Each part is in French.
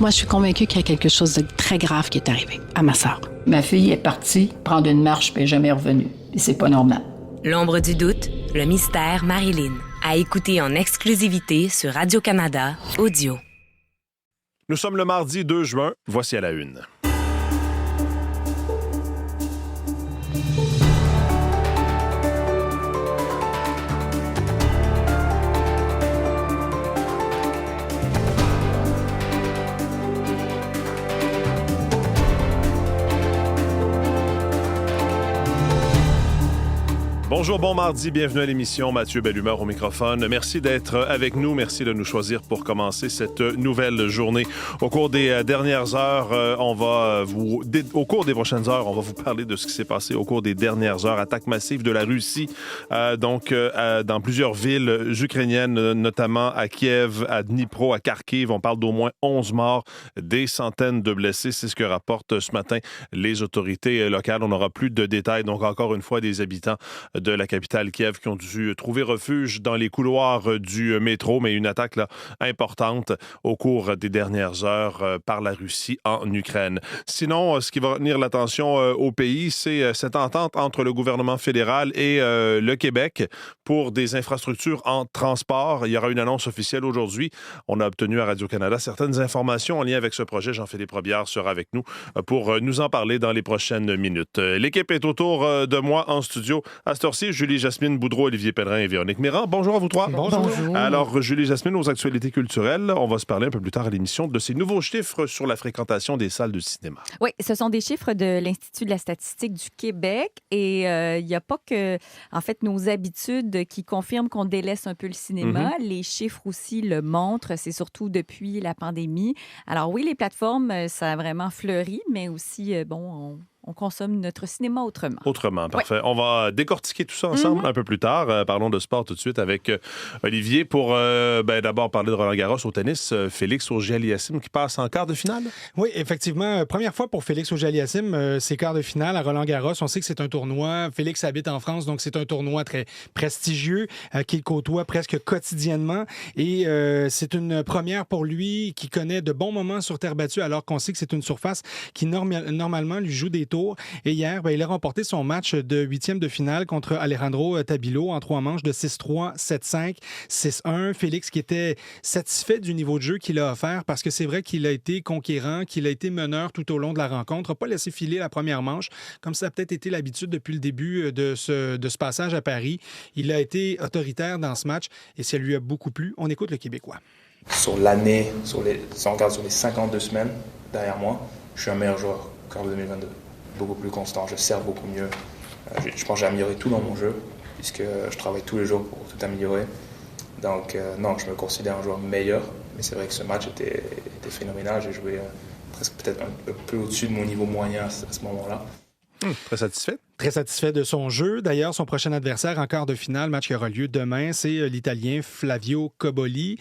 Moi, je suis convaincue qu'il y a quelque chose de très grave qui est arrivé à ma sœur. Ma fille est partie prendre une marche puis elle est jamais revenue. Et c'est pas normal. L'ombre du doute, le mystère Marilyn. À écouter en exclusivité sur Radio-Canada Audio. Nous sommes le mardi 2 juin. Voici à la une. Bonjour, bon mardi, bienvenue à l'émission. Mathieu Bellumeur au microphone. Merci d'être avec nous. Merci de nous choisir pour commencer cette nouvelle journée. Au cours des dernières heures, au cours des prochaines heures, on va vous parler de ce qui s'est passé au cours des dernières heures. Attaque massive de la Russie, dans plusieurs villes ukrainiennes, notamment à Kiev, à Dnipro, à Kharkiv. On parle d'au moins 11 morts, des centaines de blessés. C'est ce que rapportent ce matin les autorités locales. On n'aura plus de détails. Donc, encore une fois, des habitants de la capitale Kiev qui ont dû trouver refuge dans les couloirs du métro, mais une attaque importante au cours des dernières heures par la Russie en Ukraine. Sinon, ce qui va retenir l'attention au pays, c'est cette entente entre le gouvernement fédéral et le Québec pour des infrastructures en transport. Il y aura une annonce officielle aujourd'hui. On a obtenu à Radio-Canada certaines informations en lien avec ce projet. Jean-Philippe Robillard sera avec nous pour nous en parler dans les prochaines minutes. L'équipe est autour de moi en studio. À cette heure-ci, Julie Jasmine Boudreau, Olivier Pellerin et Véronique Méran. Bonjour à vous trois. Bonjour. Alors, Julie Jasmine, aux actualités culturelles, on va se parler un peu plus tard à l'émission de ces nouveaux chiffres sur la fréquentation des salles de cinéma. Oui, ce sont des chiffres de l'Institut de la statistique du Québec et il n'y a pas que, en fait, nos habitudes qui confirment qu'on délaisse un peu le cinéma. Les chiffres aussi le montrent, c'est surtout depuis la pandémie. Alors oui, les plateformes, ça a vraiment fleuri, mais aussi, on consomme notre cinéma autrement. Autrement, parfait. Ouais. On va décortiquer tout ça ensemble un peu plus tard. Parlons de sport tout de suite avec Olivier pour d'abord parler de Roland-Garros au tennis. Félix Auger-Aliassime qui passe en quart de finale. Oui, effectivement. Première fois pour Félix Auger-Aliassime, c'est quart de finale à Roland-Garros. On sait que c'est un tournoi. Félix habite en France, donc c'est un tournoi très prestigieux qu'il côtoie presque quotidiennement. Et c'est une première pour lui qui connaît de bons moments sur terre battue alors qu'on sait que c'est une surface qui normalement lui joue des tours. Et hier, il a remporté son match de huitième de finale contre Alejandro Tabilo en 3 manches de 6-3, 7-5, 6-1. Félix qui était satisfait du niveau de jeu qu'il a offert parce que c'est vrai qu'il a été conquérant, qu'il a été meneur tout au long de la rencontre, n'a pas laissé filer la première manche, comme ça a peut-être été l'habitude depuis le début de ce passage à Paris. Il a été autoritaire dans ce match et ça lui a beaucoup plu. On écoute le Québécois. Sur l'année, si on regarde sur les 52 semaines derrière moi, je suis un meilleur joueur qu'en 2022. Beaucoup plus constant, je sers beaucoup mieux. Je pense que j'ai amélioré tout dans mon jeu, puisque je travaille tous les jours pour tout améliorer. Donc non, je me considère un joueur meilleur, mais c'est vrai que ce match était phénoménal. J'ai joué presque peut-être un peu plus au-dessus de mon niveau moyen à ce moment-là. Très satisfait? Très satisfait de son jeu. D'ailleurs, son prochain adversaire en quart de finale, match qui aura lieu demain, c'est l'Italien Flavio Cobolli.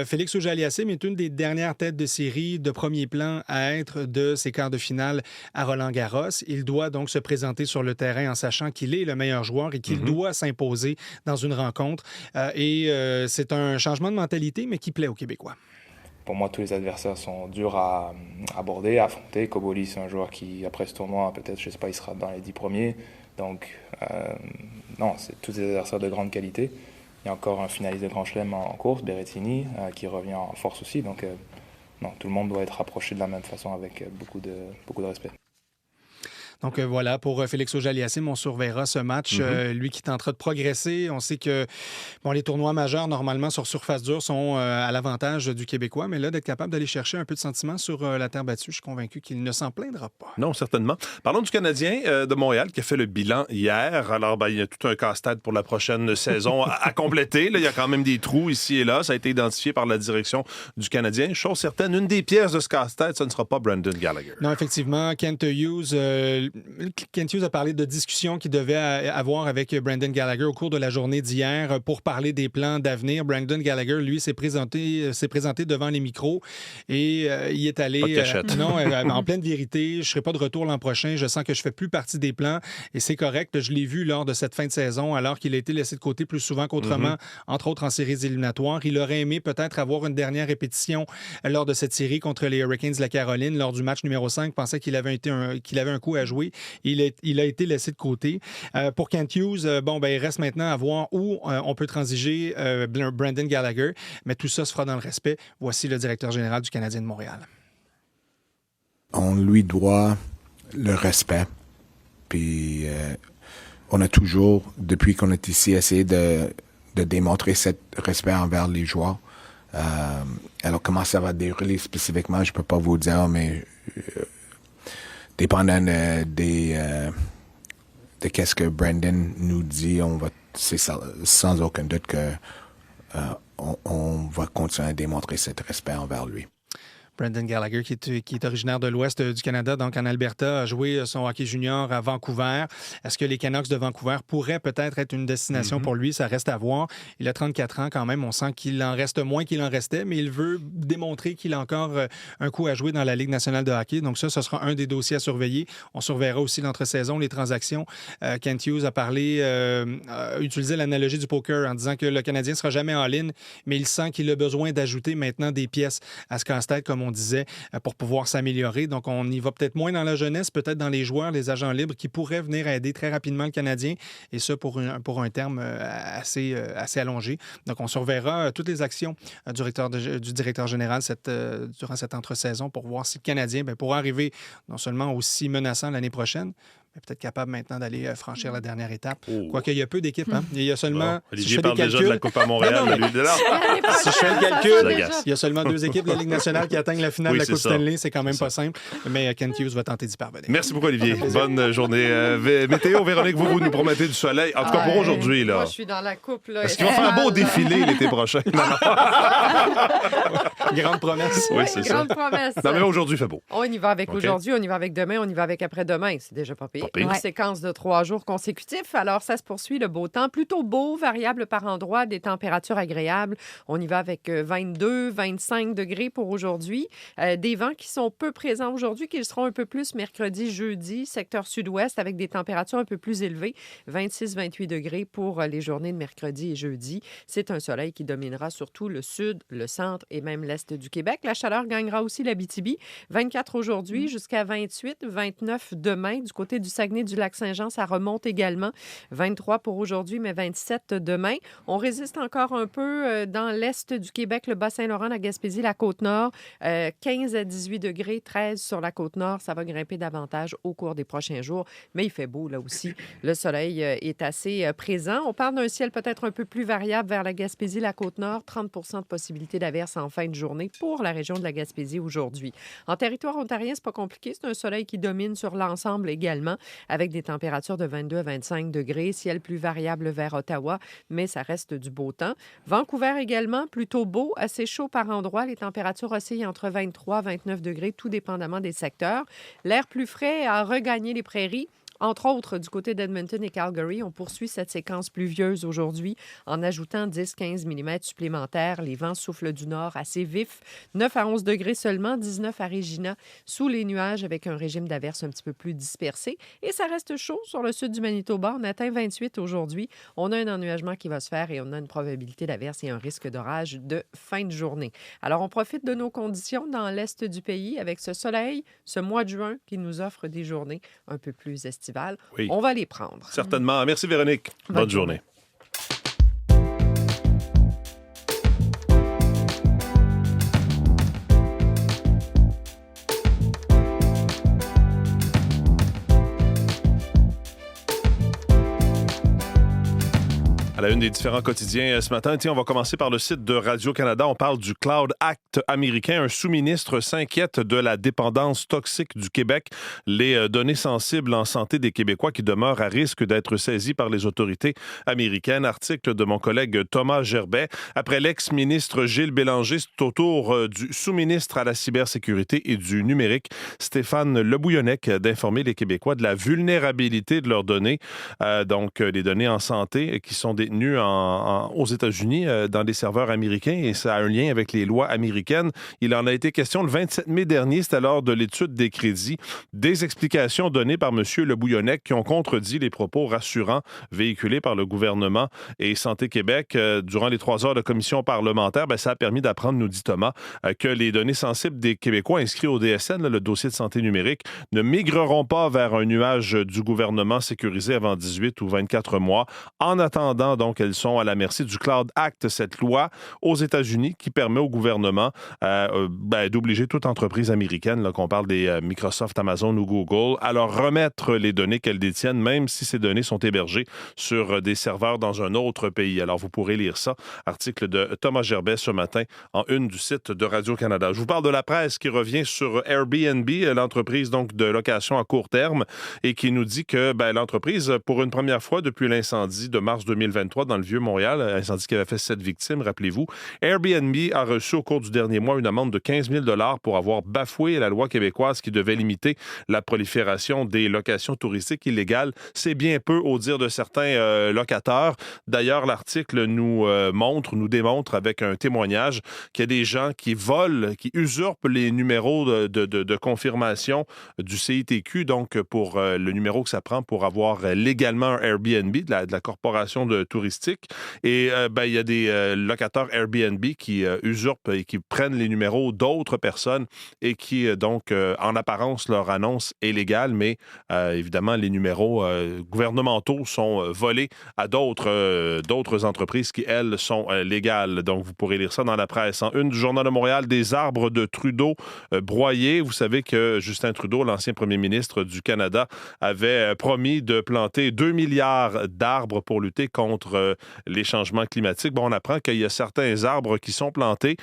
Félix Auger-Aliassime est une des dernières têtes de série de premier plan à être de ces quarts de finale à Roland-Garros. Il doit donc se présenter sur le terrain en sachant qu'il est le meilleur joueur et qu'il doit s'imposer dans une rencontre. C'est un changement de mentalité, mais qui plaît aux Québécois. Pour moi, tous les adversaires sont durs à aborder, à affronter. Cobolli, c'est un joueur qui, après ce tournoi, peut-être, je ne sais pas, il sera dans les 10 premiers. Donc, non, c'est tous des adversaires de grande qualité. Il y a encore un finaliste de Grand Chelem en course, Berrettini, qui revient en force aussi. Donc, non, tout le monde doit être approché de la même façon avec beaucoup de respect. Donc voilà, pour Félix Auger-Aliassime, on surveillera ce match. Lui qui tentera de progresser. On sait que les tournois majeurs, normalement, sur surface dure, sont à l'avantage du Québécois. Mais là, d'être capable d'aller chercher un peu de sentiment sur la terre battue, je suis convaincu qu'il ne s'en plaindra pas. Non, certainement. Parlons du Canadien de Montréal qui a fait le bilan hier. Alors, il y a tout un casse-tête pour la prochaine saison à compléter. Là, il y a quand même des trous ici et là. Ça a été identifié par la direction du Canadien. Chose certaine, une des pièces de ce casse-tête, ce ne sera pas Brendan Gallagher. Non, effectivement, Kent Hughes, Kent Hughes a parlé de discussions qu'il devait avoir avec Brendan Gallagher au cours de la journée d'hier pour parler des plans d'avenir. Brendan Gallagher, lui, s'est présenté devant les micros et il est allé... Pas de cachette. Non, en pleine vérité, je ne serai pas de retour l'an prochain. Je sens que je ne fais plus partie des plans et c'est correct. Je l'ai vu lors de cette fin de saison, alors qu'il a été laissé de côté plus souvent qu'autrement, entre autres en séries éliminatoires. Il aurait aimé peut-être avoir une dernière répétition lors de cette série contre les Hurricanes de la Caroline. Lors du match numéro 5, pensait qu'il avait un coup à jouer. Il a été laissé de côté. Pour Kent Hughes, il reste maintenant à voir où on peut transiger Brendan Gallagher, mais tout ça se fera dans le respect. Voici le directeur général du Canadien de Montréal. On lui doit le respect. Puis on a toujours, depuis qu'on est ici, essayé de démontrer ce respect envers les joueurs. Alors, comment ça va dérouler spécifiquement, je peux pas vous dire, mais dépendant de qu'est-ce que Brendan nous dit, c'est sans aucun doute que on va continuer à démontrer ce respect envers lui. Brendan Gallagher, qui est originaire de l'ouest du Canada, donc en Alberta, a joué son hockey junior à Vancouver. Est-ce que les Canucks de Vancouver pourraient peut-être être une destination pour lui? Ça reste à voir. Il a 34 ans quand même. On sent qu'il en reste moins qu'il en restait, mais il veut démontrer qu'il a encore un coup à jouer dans la Ligue nationale de hockey. Donc ça, ce sera un des dossiers à surveiller. On surveillera aussi l'entre-saison, les transactions. Kent Hughes a utilisé l'analogie du poker en disant que le Canadien ne sera jamais en ligne, mais il sent qu'il a besoin d'ajouter maintenant des pièces à ce casse-tête, comme on disait, pour pouvoir s'améliorer. Donc, on y va peut-être moins dans la jeunesse, peut-être dans les joueurs, les agents libres qui pourraient venir aider très rapidement le Canadien, et ça pour un terme assez allongé. Donc, on surveillera toutes les actions du directeur général durant cette entre-saison pour voir si le Canadien pourra arriver non seulement aussi menaçant l'année prochaine, mais peut-être capable maintenant d'aller franchir la dernière étape. Quoique, il y a peu d'équipes. Hein? Il y a seulement... Olivier parle déjà de la Coupe à Montréal. Si je fais le calcul, il y a seulement 2 équipes de la Ligue nationale qui atteignent la finale de la Coupe Stanley. C'est quand même pas simple. Mais Kent Hughes va tenter d'y parvenir. Merci beaucoup, Olivier. Bonne journée. Météo, Véronique, vous nous promettez du soleil. En tout cas, pour aujourd'hui. Là. Moi, je suis dans la coupe. Là. Est-ce qu'il va faire un beau défilé l'été prochain? Grande promesse. Oui, c'est ça. Grande promesse. Non, mais aujourd'hui, il fait beau. On y va avec aujourd'hui, on y va avec demain, on y va avec après-demain. C'est déjà pas pire. Une séquence de 3 jours consécutifs. Alors, ça se poursuit, le beau temps. Plutôt beau, variable par endroit, des températures agréables. On y va avec 22, 25 degrés pour aujourd'hui. Des vents qui sont peu présents aujourd'hui, qui seront un peu plus mercredi, jeudi, secteur sud-ouest, avec des températures un peu plus élevées. 26, 28 degrés pour les journées de mercredi et jeudi. C'est un soleil qui dominera surtout le sud, le centre et même l'est du Québec. La chaleur gagnera aussi l'Abitibi. 24 aujourd'hui jusqu'à 28, 29 demain. Du côté du Saguenay-du-Lac-Saint-Jean, ça remonte également. 23 pour aujourd'hui, mais 27 demain. On résiste encore un peu dans l'est du Québec, le Bas-Saint-Laurent, la Gaspésie, la Côte-Nord. 15 à 18 degrés, 13 sur la Côte-Nord. Ça va grimper davantage au cours des prochains jours, mais il fait beau là aussi. Le soleil est assez présent. On parle d'un ciel peut-être un peu plus variable vers la Gaspésie, la Côte-Nord. 30 de possibilité d'averse en fin de journée pour la région de la Gaspésie aujourd'hui. En territoire ontarien, c'est pas compliqué. C'est un soleil qui domine sur l'ensemble également, avec des températures de 22 à 25 degrés. Ciel plus variable vers Ottawa, mais ça reste du beau temps. Vancouver également, plutôt beau, assez chaud par endroits. Les températures oscillent entre 23 et 29 degrés, tout dépendamment des secteurs. L'air plus frais a regagné les prairies. Entre autres, du côté d'Edmonton et Calgary, on poursuit cette séquence pluvieuse aujourd'hui en ajoutant 10-15 mm supplémentaires. Les vents soufflent du nord assez vifs. 9 à 11 degrés seulement, 19 à Regina, sous les nuages avec un régime d'averse un petit peu plus dispersé. Et ça reste chaud sur le sud du Manitoba. On atteint 28 aujourd'hui. On a un ennuagement qui va se faire et on a une probabilité d'averse et un risque d'orage de fin de journée. Alors, on profite de nos conditions dans l'est du pays avec ce soleil, ce mois de juin qui nous offre des journées un peu plus estivales. Oui. On va les prendre. Certainement. Merci, Véronique. Bonne journée. À la une des différents quotidiens ce matin. Tiens, on va commencer par le site de Radio-Canada. On parle du Cloud Act américain. Un sous-ministre s'inquiète de la dépendance toxique du Québec. Les données sensibles en santé des Québécois qui demeurent à risque d'être saisies par les autorités américaines. Article de mon collègue Thomas Gerbet. Après l'ex-ministre Gilles Bélanger, c'est au tour du sous-ministre à la cybersécurité et du numérique, Stéphane Lebouillonnec, d'informer les Québécois de la vulnérabilité de leurs données. Donc, les données en santé qui sont détenues aux États-Unis dans des serveurs américains, et ça a un lien avec les lois américaines. Il en a été question le 27 mai dernier, c'était lors de l'étude des crédits, des explications données par M. Lebouillonnec qui ont contredit les propos rassurants véhiculés par le gouvernement et Santé Québec. Durant les 3 heures de commission parlementaire, ça a permis d'apprendre, nous dit Thomas, que les données sensibles des Québécois inscrits au DSN, le dossier de santé numérique, ne migreront pas vers un nuage du gouvernement sécurisé avant 18 ou 24 mois. En attendant, donc, elles sont à la merci du Cloud Act, cette loi aux États-Unis qui permet au gouvernement d'obliger toute entreprise américaine, là, qu'on parle des Microsoft, Amazon ou Google, à leur remettre les données qu'elles détiennent, même si ces données sont hébergées sur des serveurs dans un autre pays. Alors, vous pourrez lire ça. Article de Thomas Gerbet ce matin en une du site de Radio-Canada. Je vous parle de la presse qui revient sur Airbnb, l'entreprise donc de location à court terme, et qui nous dit que l'entreprise, pour une première fois depuis l'incendie de mars 2023 dans le Vieux-Montréal, incendie qui avait fait 7 victimes, rappelez-vous, Airbnb a reçu au cours du dernier mois une amende de 15 000 $ pour avoir bafoué la loi québécoise qui devait limiter la prolifération des locations touristiques illégales. C'est bien peu au dire de certains locataires. D'ailleurs, l'article nous démontre avec un témoignage qu'il y a des gens qui volent, qui usurpent les numéros de confirmation du CITQ, donc pour le numéro que ça prend pour avoir légalement un Airbnb de la corporation touristique. Et il y a des locataires Airbnb qui usurpent et qui prennent les numéros d'autres personnes et qui, en apparence, leur annonce est légale, mais évidemment, les numéros gouvernementaux sont volés à d'autres entreprises qui, elles, sont légales. Donc, vous pourrez lire ça dans la presse. En une du Journal de Montréal, des arbres de Trudeau broyés. Vous savez que Justin Trudeau, l'ancien premier ministre du Canada, avait promis de planter 2 milliards d'arbres pour lutter contre les changements climatiques. On apprend qu'il y a certains arbres qui sont plantés,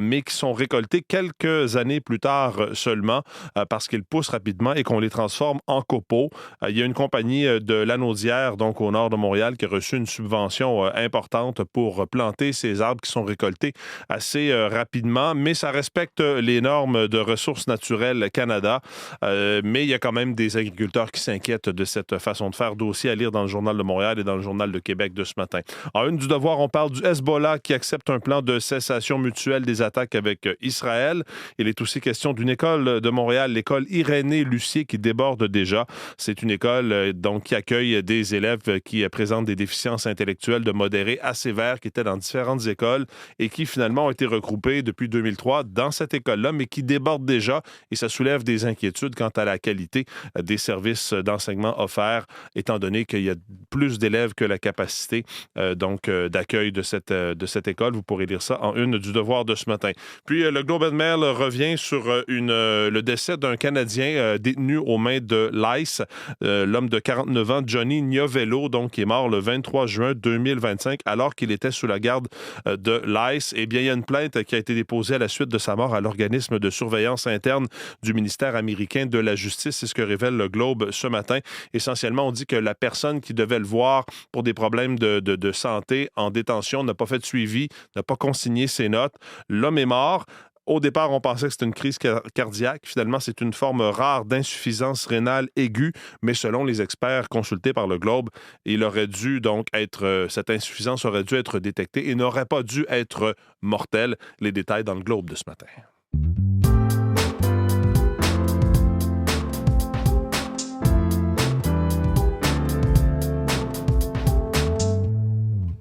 mais qui sont récoltés quelques années plus tard seulement parce qu'ils poussent rapidement et qu'on les transforme en copeaux. Il y a une compagnie de Lanaudière, donc au nord de Montréal, qui a reçu une subvention importante pour planter ces arbres qui sont récoltés assez rapidement, mais ça respecte les normes de ressources naturelles Canada. Mais il y a quand même des agriculteurs qui s'inquiètent de cette façon de faire. Dossier à lire dans le Journal de Montréal et dans le Journal de Québec de ce matin. En une du Devoir, on parle du Hezbollah qui accepte un plan de cessation mutuelle des attaques avec Israël. Il est aussi question d'une école de Montréal, l'école Irénée-Lucier, qui déborde déjà. C'est une école qui accueille des élèves qui présentent des déficiences intellectuelles de modéré à sévères, qui étaient dans différentes écoles et qui finalement ont été regroupés depuis 2003 dans cette école-là, mais qui déborde déjà, et ça soulève des inquiétudes quant à la qualité des services d'enseignement offerts, étant donné qu'il y a plus d'élèves que la capacité d'accueil de cette école. Vous pourrez lire ça en une du Devoir de ce matin. Puis le Globe and Mail revient sur le décès d'un Canadien détenu aux mains de l'ICE, l'homme de 49 ans, Johnny Gnovello, qui est mort le 23 juin 2025 alors qu'il était sous la garde de l'ICE. Eh bien, il y a une plainte qui a été déposée à la suite de sa mort à l'organisme de surveillance interne du ministère américain de la Justice. C'est ce que révèle le Globe ce matin. Essentiellement, on dit que la personne qui devait le voir pour des problèmes de santé en détention n'a pas fait de suivi, n'a pas consigné ses notes. L'homme est mort. Au départ, on pensait que c'était une crise cardiaque. Finalement, c'est une forme rare d'insuffisance rénale aiguë, mais selon les experts consultés par le Globe, cette insuffisance aurait dû être détectée et n'aurait pas dû être mortelle. Les détails dans le Globe de ce matin.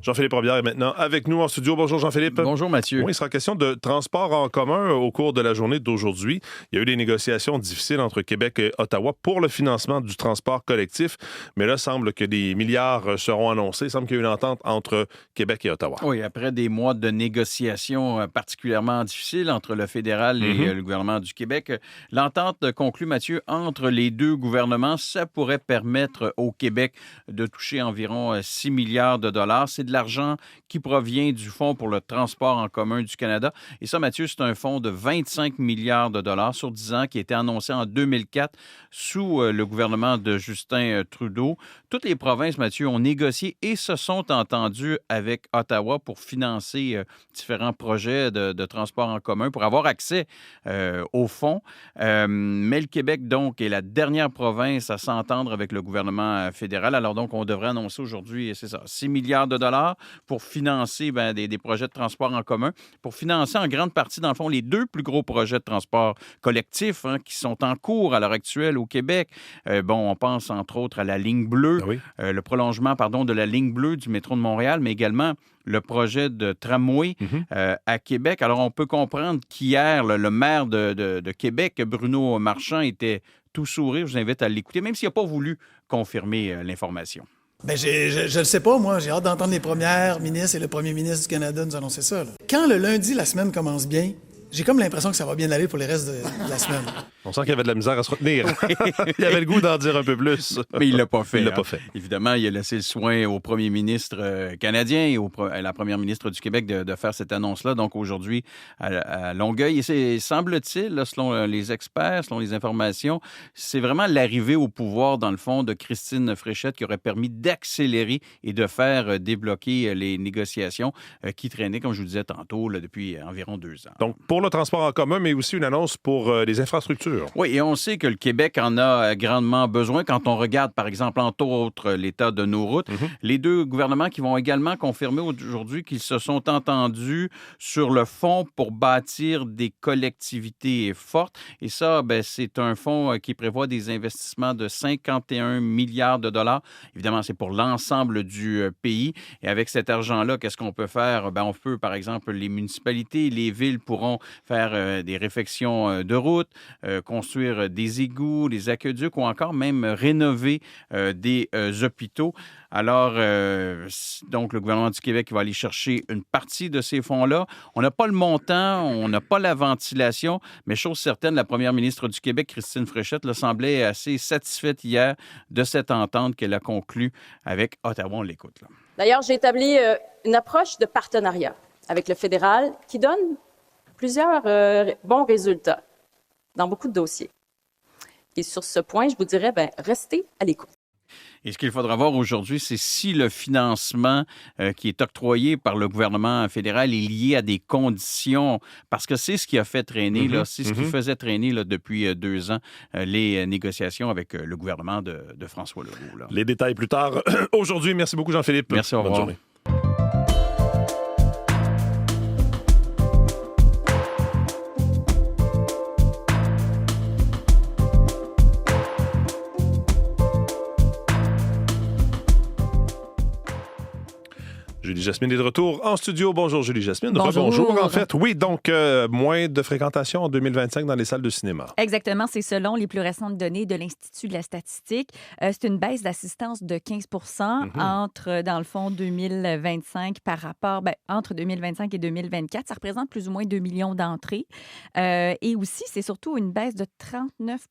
Jean-Philippe Robillard est maintenant avec nous en studio. Bonjour Jean-Philippe. Bonjour Mathieu. Oui, il sera question de transport en commun au cours de la journée d'aujourd'hui. Il y a eu des négociations difficiles entre Québec et Ottawa pour le financement du transport collectif, mais là, il semble que des milliards seront annoncés. Il semble qu'il y a eu une entente entre Québec et Ottawa. Oui, après des mois de négociations particulièrement difficiles entre le fédéral et le gouvernement du Québec, l'entente conclue, Mathieu, entre les deux gouvernements, ça pourrait permettre au Québec de toucher environ 6 milliards de dollars. C'est de l'argent qui provient du Fonds pour le transport en commun du Canada. Et ça, Mathieu, c'est un fonds de 25 milliards de dollars sur 10 ans qui a été annoncé en 2004 sous le gouvernement de Justin Trudeau. Toutes les provinces, Mathieu, ont négocié et se sont entendues avec Ottawa pour financer différents projets de transport en commun, pour avoir accès au fonds. Mais le Québec, donc, est la dernière province à s'entendre avec le gouvernement fédéral. Alors donc, on devrait annoncer aujourd'hui, c'est ça, 6 milliards de dollars pour financer des projets de transport en commun, pour financer en grande partie, dans le fond, les 2 plus gros projets de transport collectif qui sont en cours à l'heure actuelle au Québec. On pense entre autres à la ligne bleue, le prolongement, de la ligne bleue du métro de Montréal, mais également le projet de tramway à Québec. Alors, on peut comprendre qu'hier, le maire de Québec, Bruno Marchand, était tout sourire. Je vous invite à l'écouter, même s'il n'a pas voulu confirmer l'information. Bien, je ne sais pas, moi. J'ai hâte d'entendre les premières ministres et le premier ministre du Canada nous annoncer ça. Quand le lundi, la semaine commence bien, j'ai comme l'impression que ça va bien aller pour les restes de la semaine. On sent qu'il y avait de la misère à se retenir. Il avait le goût d'en dire un peu plus. Mais il ne l'a pas fait. Il l'a pas fait. Évidemment, il a laissé le soin au premier ministre canadien et à la première ministre du Québec de faire cette annonce-là. Donc, aujourd'hui, à Longueuil. Et c'est, semble-t-il, là, selon les experts, selon les informations, c'est vraiment l'arrivée au pouvoir, dans le fond, de Christine Fréchette qui aurait permis d'accélérer et de faire débloquer les négociations qui traînaient, comme je vous disais tantôt, là, depuis environ 2 ans. Donc, pour le transport en commun, mais aussi une annonce pour les infrastructures. Oui, et on sait que le Québec en a grandement besoin. Quand on regarde, par exemple, entre autres, l'état de nos routes, les 2 gouvernements qui vont également confirmer aujourd'hui qu'ils se sont entendus sur le fonds pour bâtir des collectivités fortes. Et ça, c'est un fonds qui prévoit des investissements de 51 milliards de dollars. Évidemment, c'est pour l'ensemble du pays. Et avec cet argent-là, qu'est-ce qu'on peut faire? On peut, par exemple, les municipalités, les villes pourront faire des réfections de routes, construire des égouts, des aqueducs ou encore même rénover des hôpitaux. Alors, donc, le gouvernement du Québec va aller chercher une partie de ces fonds-là. On n'a pas le montant, on n'a pas la ventilation, mais chose certaine, la première ministre du Québec, Christine Fréchette, semblait assez satisfaite hier de cette entente qu'elle a conclue avec Ottawa. On l'écoute, là. D'ailleurs, j'ai établi une approche de partenariat avec le fédéral qui donne plusieurs bons résultats dans beaucoup de dossiers. Et sur ce point, je vous dirais, restez à l'écoute. Et ce qu'il faudra voir aujourd'hui, c'est si le financement qui est octroyé par le gouvernement fédéral est lié à des conditions, parce que c'est ce qui a fait traîner, c'est ce qui faisait traîner depuis 2 ans les négociations avec le gouvernement de François Legault. Là. Les détails plus tard. Aujourd'hui, merci beaucoup Jean-Philippe. Merci, au revoir. Bonne journée. Julie Jasmine est de retour en studio. Bonjour Julie Jasmine. Bonjour en fait. Oui, donc moins de fréquentation en 2025 dans les salles de cinéma. Exactement, c'est selon les plus récentes données de l'Institut de la statistique. C'est une baisse d'assistance de 15 entre, dans le fond, 2025 par rapport, entre 2025 et 2024. Ça représente plus ou moins 2 millions d'entrées. Et aussi, c'est surtout une baisse de 39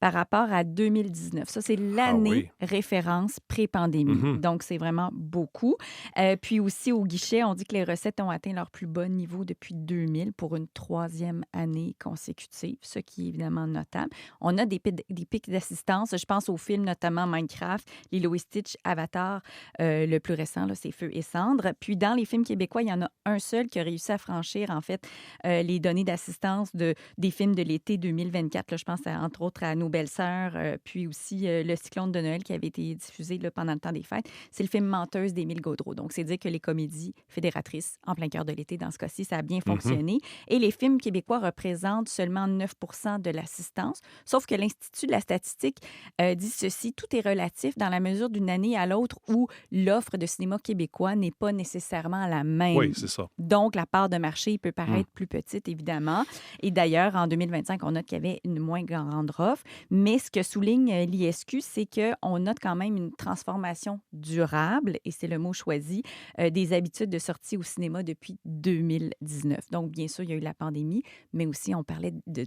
par rapport à 2019. Ça, c'est l'année référence pré-pandémie. Donc, c'est vraiment beaucoup. Puis aussi, au guichet, on dit que les recettes ont atteint leur plus bas niveau depuis 2000 pour une 3e année consécutive, ce qui est évidemment notable. On a des pics d'assistance. Je pense aux films, notamment Minecraft, Lilo et Stitch, Avatar. Le plus récent, là, c'est Feu et Cendres. Puis dans les films québécois, il y en a un seul qui a réussi à franchir, en fait, les données d'assistance des films de l'été 2024. Là, je pense, entre autres, à Nos Belles-Sœurs, puis aussi Le Cyclone de Noël qui avait été diffusé là, pendant le temps des fêtes. C'est le film Menteuse d'Émile Gaudreault. Donc, c'est dire que les comédies fédératrices, en plein cœur de l'été, dans ce cas-ci, ça a bien fonctionné. Et les films québécois représentent seulement 9 de l'assistance. Sauf que l'Institut de la statistique dit ceci, tout est relatif dans la mesure d'une année à l'autre où l'offre de cinéma québécois n'est pas nécessairement la même. Oui, c'est ça. Donc, la part de marché peut paraître plus petite, évidemment. Et d'ailleurs, en 2025, on note qu'il y avait une moins grande offre. Mais ce que souligne l'ISQ, c'est qu'on note quand même une transformation durable, et c'est le mot choisi, choisi des habitudes de sortie au cinéma depuis 2019. Donc, bien sûr, il y a eu la pandémie, mais aussi, on parlait de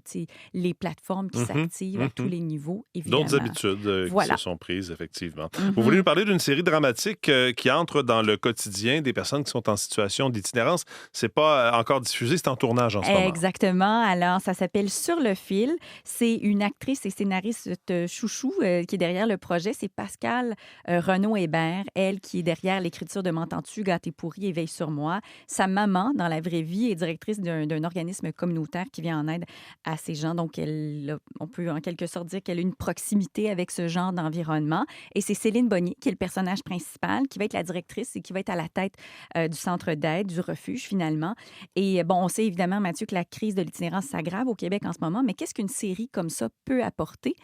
les plateformes qui s'activent à tous les niveaux, évidemment. D'autres habitudes qui se sont prises, effectivement. Vous voulez nous parler d'une série dramatique qui entre dans le quotidien des personnes qui sont en situation d'itinérance. C'est pas encore diffusé, c'est en tournage en ce moment. Exactement. Alors, ça s'appelle Sur le fil. C'est une actrice et scénariste chouchou qui est derrière le projet. C'est Pascale Renaud-Hébert, elle qui est derrière l'écriture de M'entends-tu, Gâté pourri et Veille sur moi. Sa maman, dans la vraie vie, est directrice d'un organisme communautaire qui vient en aide à ces gens. Donc, on peut en quelque sorte dire qu'elle a une proximité avec ce genre d'environnement. Et c'est Céline Bonnier qui est le personnage principal, qui va être la directrice et qui va être à la tête du centre d'aide, du refuge, finalement. Et bon, on sait évidemment, Mathieu, que la crise de l'itinérance s'aggrave au Québec en ce moment, mais qu'est-ce qu'une série comme ça peut apporter?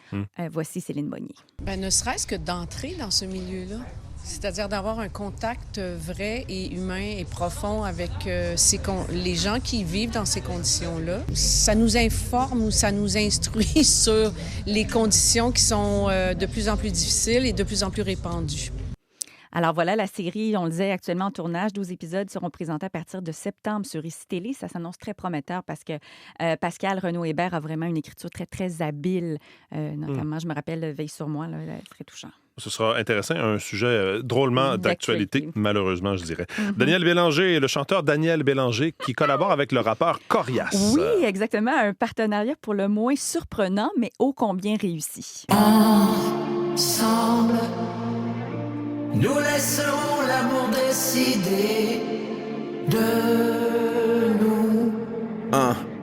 Voici Céline Bonnier. Bien, ne serait-ce que d'entrer dans ce milieu-là. C'est-à-dire d'avoir un contact vrai et humain et profond avec les gens qui vivent dans ces conditions-là. Ça nous informe ou ça nous instruit sur les conditions qui sont de plus en plus difficiles et de plus en plus répandues. Alors voilà, la série, on le disait, actuellement en tournage. 12 épisodes seront présentés à partir de septembre sur ICI Télé. Ça s'annonce très prometteur parce que Pascale Renaud-Hébert a vraiment une écriture très, très habile. Notamment, je me rappelle Veille sur moi, là, très touchant. Ce sera intéressant, un sujet drôlement d'actualité, malheureusement, je dirais. Daniel Bélanger, le chanteur Daniel Bélanger, qui collabore avec le rappeur Corias. Oui, exactement. Un partenariat pour le moins surprenant, mais ô combien réussi. Ensemble, nous laisserons l'amour décider de nous.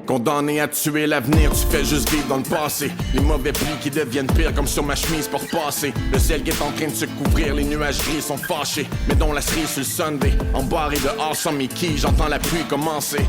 Condamné à tuer l'avenir, tu fais juste vivre dans le passé. Les mauvais plis qui deviennent pires comme sur ma chemise pour passer. Le ciel qui est en train de se couvrir, les nuages gris sont fâchés. Mais dont la cerise sur le Sunday, en bar et dehors sans mes quilles, j'entends la pluie commencer.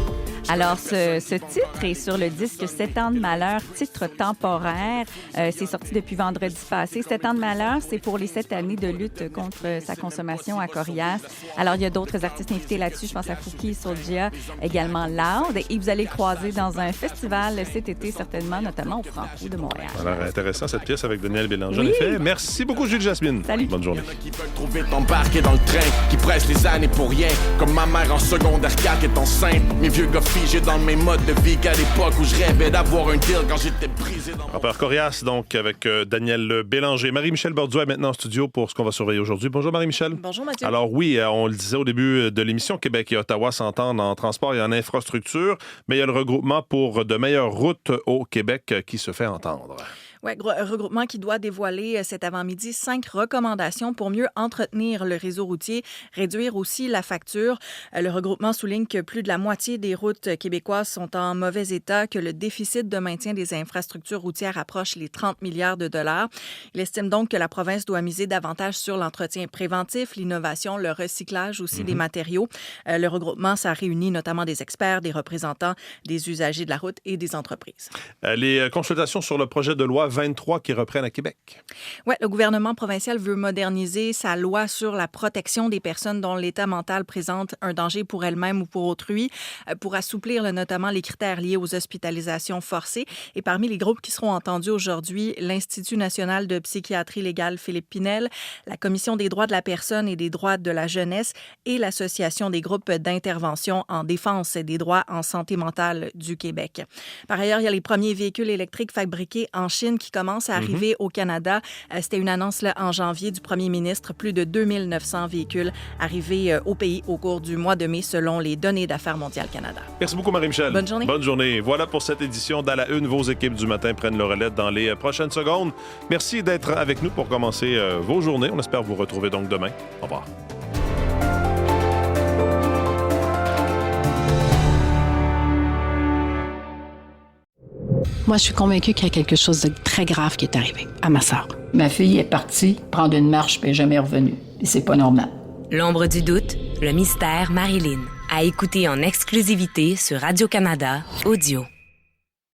Alors, ce titre est sur le disque 7 ans de malheur, titre temporaire. C'est sorti depuis vendredi passé. 7 ans de malheur, c'est pour les 7 années de lutte contre sa consommation à Corias. Alors, il y a d'autres artistes invités là-dessus. Je pense à Fouki, Soulja, également Loud. Et vous allez le croiser dans un festival cet été, certainement, notamment au Franco de Montréal. Alors, intéressant cette pièce avec Daniel Bélanger, oui. en effet. Merci beaucoup, Jules Jasmine. Salut. Bonne journée. Qui veulent trouver t'embarquer dans le train, qui presse les années pour rien. Comme ma mère en secondaire 4 est enceinte. Mes vieux gars figés dans le même mode de vie qu'à l'époque où je rêvais d'avoir un deal quand j'étais brisé dans mon... Rappeur Corias, donc, avec Daniel Bélanger. Marie-Michel Borduas est maintenant en studio pour ce qu'on va surveiller aujourd'hui. Bonjour, Marie-Michel. Bonjour, Mathieu. Alors oui, on le disait au début de l'émission, Québec et Ottawa s'entendent en transport et en infrastructure, mais il y a le regroupement pour de meilleures routes au Québec qui se fait entendre. Oui, regroupement qui doit dévoiler cet avant-midi 5 recommandations pour mieux entretenir le réseau routier, réduire aussi la facture. Le regroupement souligne que plus de la moitié des routes québécoises sont en mauvais état, que le déficit de maintien des infrastructures routières approche les 30 milliards de dollars. Il estime donc que la province doit miser davantage sur l'entretien préventif, l'innovation, le recyclage aussi des matériaux. Le regroupement, ça réunit notamment des experts, des représentants, des usagers de la route et des entreprises. Les consultations sur le projet de loi 23 qui reprennent à Québec. Oui, le gouvernement provincial veut moderniser sa loi sur la protection des personnes dont l'état mental présente un danger pour elles-mêmes ou pour autrui, pour assouplir notamment les critères liés aux hospitalisations forcées. Et parmi les groupes qui seront entendus aujourd'hui, l'Institut national de psychiatrie légale Philippe Pinel, la Commission des droits de la personne et des droits de la jeunesse et l'Association des groupes d'intervention en défense des droits en santé mentale du Québec. Par ailleurs, il y a les premiers véhicules électriques fabriqués en Chine qui commencent à arriver au Canada. C'était une annonce là, en janvier du premier ministre. Plus de 2900 véhicules arrivés au pays au cours du mois de mai, selon les données d'Affaires mondiales Canada. Merci beaucoup, Marie-Michel. Bonne journée. Bonne journée. Voilà pour cette édition d'À la Une. Vos équipes du matin prennent le relais dans les prochaines secondes. Merci d'être avec nous pour commencer vos journées. On espère vous retrouver donc demain. Au revoir. Moi, je suis convaincue qu'il y a quelque chose de très grave qui est arrivé à ma sœur. Ma fille est partie prendre une marche et n'est jamais revenue. Et c'est pas normal. L'ombre du doute, le mystère Marilyn. À écouter en exclusivité sur Radio-Canada Audio.